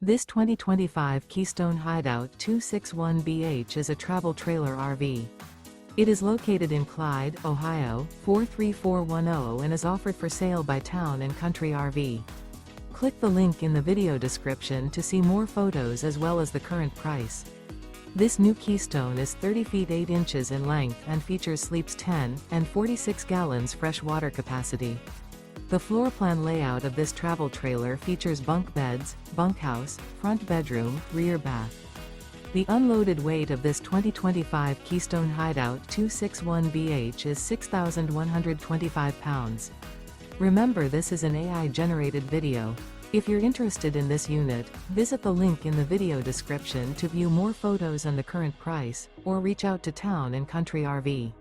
This 2025 Keystone Hideout 261BH is a travel trailer RV. It is located in Clyde, Ohio, 43410 and is offered for sale by Town & Country RV. Click the link in the video description to see more photos as well as the current price. This new Keystone is 30 feet 8 inches in length and features sleeps 10 and 46 gallons fresh water capacity. The floor plan layout of this travel trailer features bunk beds, bunkhouse, front bedroom, rear bath. The unloaded weight of this 2025 Keystone Hideout 261BH is 6,125 pounds. Remember, this is an AI-generated video. If you're interested in this unit, visit the link in the video description to view more photos and the current price, or reach out to Town & Country RV.